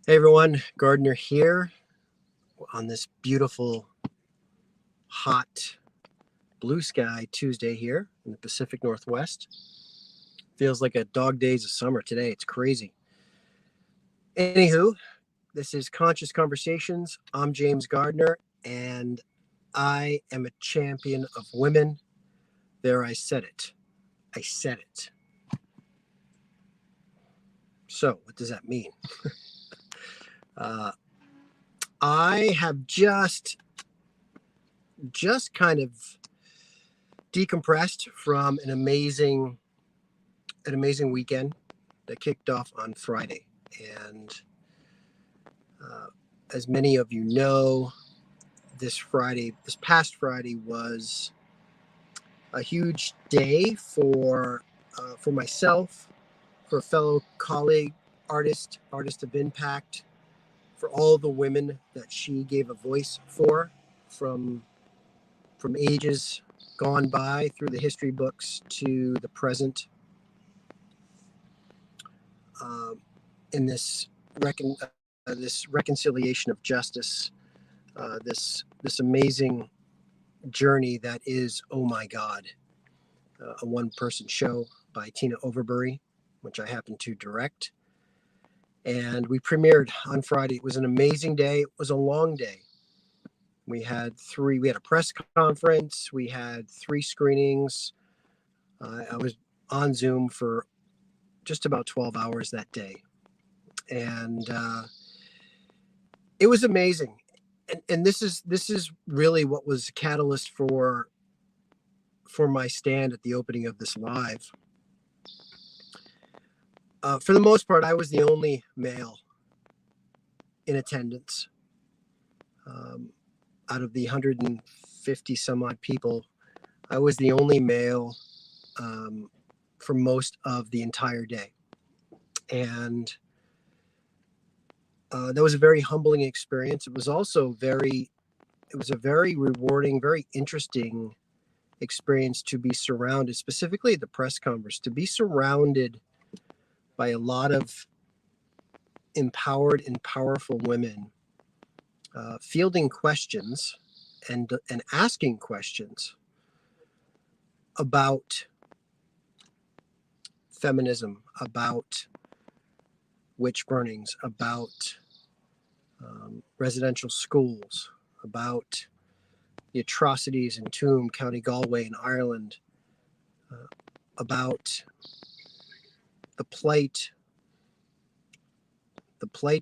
Hey everyone, Gardner here on this beautiful, hot, blue sky Tuesday here in the Pacific Northwest. Feels like a dog days of summer today. It's crazy. Anywho, this is Conscious Conversations. I'm James Gardner, and I am a champion of women. There, I said it. I said it. So, what does that mean? I have just kind of decompressed from an amazing weekend that kicked off on Friday. And as many of you know, this past Friday was a huge day for myself, for a fellow colleague, artist of impact, for all the women that she gave a voice for, from ages gone by through the history books to the present. In this reconciliation of justice, this amazing journey that is Oh My God, a one-person show by Tina Overbury, which I happen to direct. And we premiered on Friday. It was an amazing day. It was a long day. We had a press conference. We had 3 screenings. I was on Zoom for just about 12 hours that day. And it was amazing. And this is really what was a catalyst for my stand at the opening of this live. For the most part, I was the only male in attendance. Out of the 150 some odd people, I was the only male for most of the entire day. And that was a very humbling experience. It was also a very rewarding, very interesting experience to be surrounded, specifically at the press conference, to be surrounded by a lot of empowered and powerful women, fielding questions and asking questions about feminism, about witch burnings, about residential schools, about the atrocities in Tuam, County Galway in Ireland, about the plight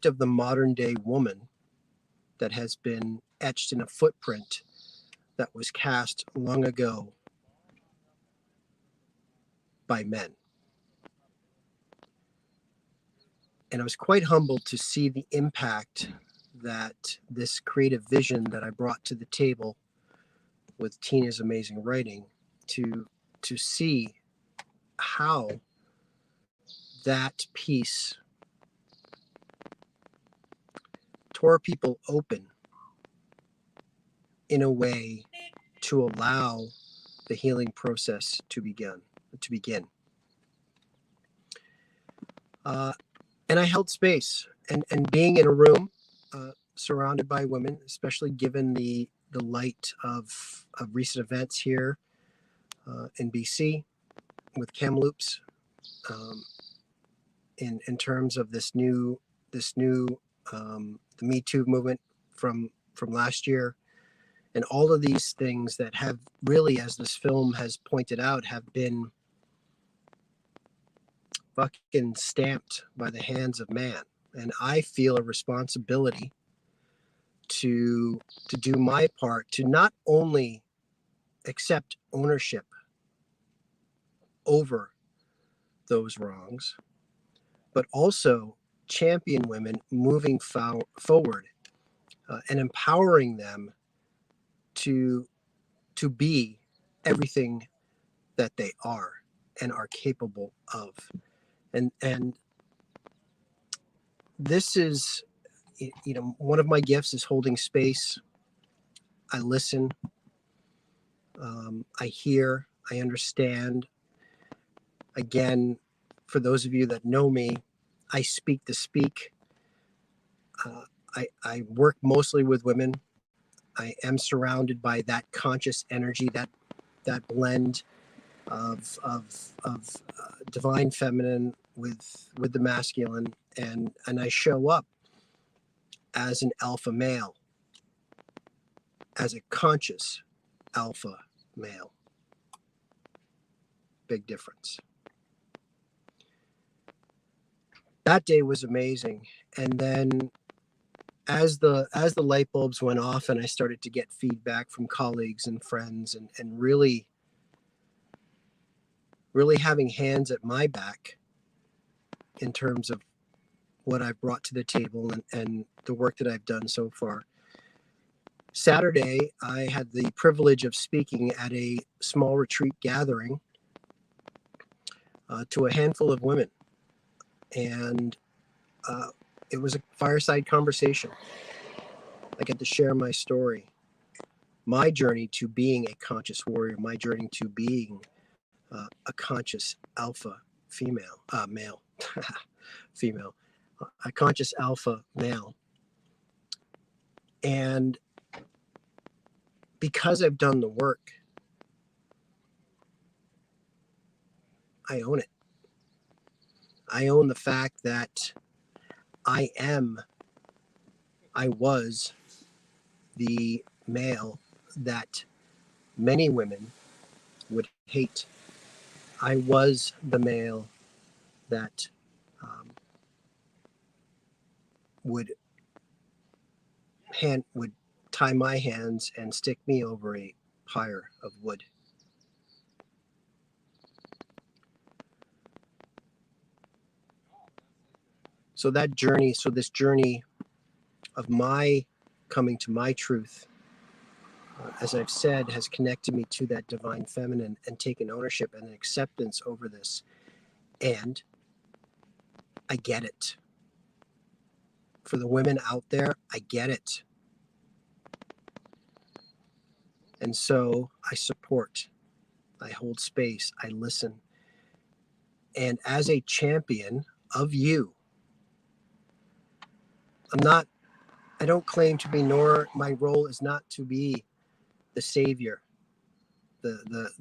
of the modern day woman that has been etched in a footprint that was cast long ago by men. And I was quite humbled to see the impact that this creative vision that I brought to the table with Tina's amazing writing, to see how that piece tore people open in a way to allow the healing process to begin. And I held space, and being in a room surrounded by women, especially given the light of recent events here in BC with Kamloops, in terms of this new the Me Too movement from last year, and all of these things that have really, as this film has pointed out, have been fucking stamped by the hands of man. And I feel a responsibility to do my part to not only accept ownership over those wrongs, but also champion women moving forward and empowering them to be everything that they are and are capable of. And this is, one of my gifts is holding space. I listen, I hear, I understand. Again, for those of you that know me, I speak to speak. I work mostly with women. I am surrounded by that conscious energy, that blend of divine feminine with the masculine, and I show up as an alpha male, as a conscious alpha male. Big difference. That day was amazing, and then as the light bulbs went off and I started to get feedback from colleagues and friends, and really having hands at my back in terms of what I've brought to the table and the work that I've done so far. Saturday, I had the privilege of speaking at a small retreat gathering to a handful of women. And it was a fireside conversation. I get to share my story, my journey to being a conscious warrior, my journey to being a conscious alpha male, female, a conscious alpha male. And because I've done the work, I own it. I own the fact that I was the male that many women would hate. I was the male that would tie my hands and stick me over a pyre of wood. So this journey of my coming to my truth, as I've said, has connected me to that divine feminine and taken ownership and acceptance over this. And I get it. For the women out there, I get it. And so I support, I hold space, I listen. And as a champion of you, I don't claim to be, nor my role is not to be the savior, the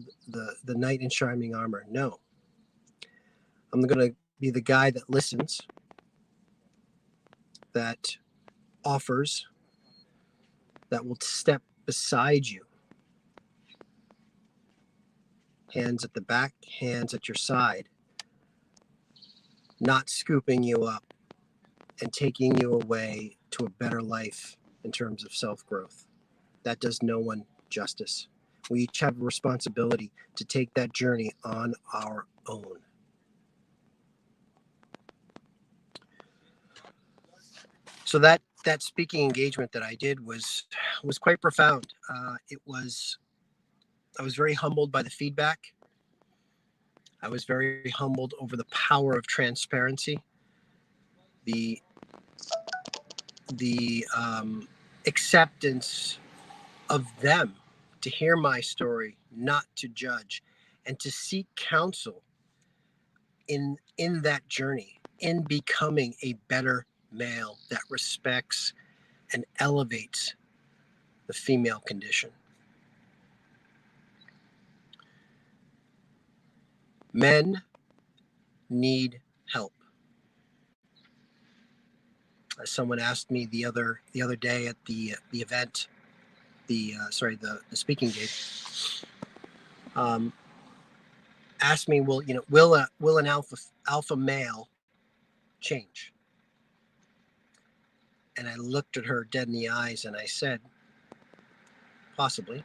knight in shining armor. No. I'm going to be the guy that listens, that offers, that will step beside you. Hands at the back, hands at your side, not scooping you up and taking you away to a better life in terms of self-growth. That does no one justice. We each have a responsibility to take that journey on our own. So that speaking engagement that I did was quite profound. I was very humbled by the feedback. I was very humbled over the power of transparency, the acceptance of them to hear my story, not to judge, and to seek counsel in that journey, in becoming a better male that respects and elevates the female condition. Men need help. Someone asked me the other day at the event, the speaking gig, asked me, will an alpha male change? And I looked at her dead in the eyes and I said, possibly.